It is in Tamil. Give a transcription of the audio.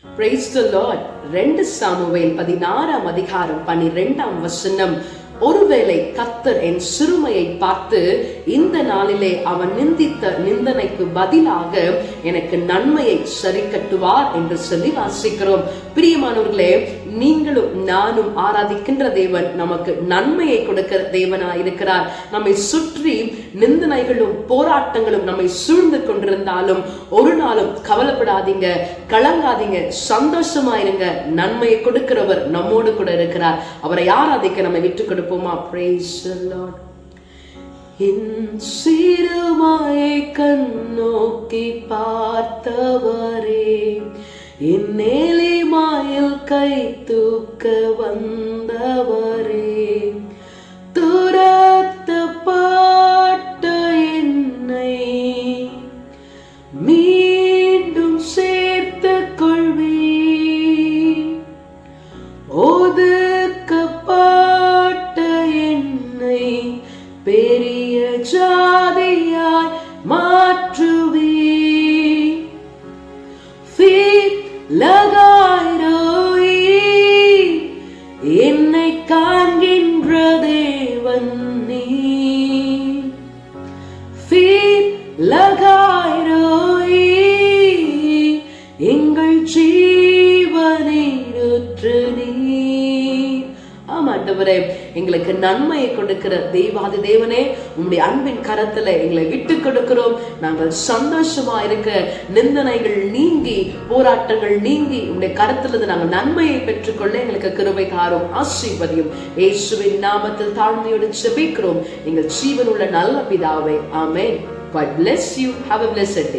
Praise the Lord. 2 சாமுவேல் 16ஆம் அதிகாரம் 12ஆம் வசனம். ஒருவேளை கர்த்தர் என் சிறுமையை பார்த்து இந்த நாளிலே அவன் நிந்தித்த நிந்தனைக்கு பதிலாக எனக்கு நன்மையை சரி கட்டுவார் என்று சொல்லி வாசிக்கிறோம். பிரியமானவர்களே, நீங்களும் நானும் ஆராதிக்கின்ற தேவன் நமக்கு நன்மையை கொடுக்கிற தேவனாய் இருக்கிறார். நம்மை சுற்றி நிந்தனைகளும் போராட்டங்களும் நம்மை சூழ்ந்து கொண்டிருந்தாலும் ஒரு நாளும் கவலைப்படாதீங்க, கலங்காதீங்க, சந்தோஷமாயிருங்க. நன்மையை கொடுக்கிறவர் நம்மோடு கூட இருக்கிறார். அவரை ஆராதிக்க நம்ம விட்டு கொடுப்போமா? Praise the Lord. என் சிறுமையை கண்ணோக்கி பார்த்தவரே, என் எளிமையில் கை தூக்க வந்தவரே, துரத்தப்பட்ட என்னை மீண்டும் சேர்த்துக் கொள்வீர், ஒதுக்கப்பட்ட என்னை பெரிய ஜாதியாய் மாற்றுவீர். என்னை காண்கின்ற தேவன் நீ, எங்கள் ஜீவனீருற்று நீ. ஆமாண்டவரே, எங்களுக்கு நன்மையை கொடுக்கிற தெய்வாதி தேவனே, உம்முடைய அன்பின் கரத்துல எங்களை விட்டு கொடுக்கிறோம். நாங்கள் சந்தோஷமா இருக்க, நிந்தனைகள் நீங்கி, போராட்டங்கள் நீங்கி, உம்முடைய கரத்துல நாங்கள் நன்மையை பெற்றுக்கொள்ள எங்களுக்கு கிருபை தாரும், ஆசீர்வதியும். இயேசுவின் நாமத்தில் தாழ்மையோடு ஜெபிக்கிறோம் எங்கள் ஜீவனுள்ள நல்ல பிதாவே, ஆமென். God bless you. Have a blessed day.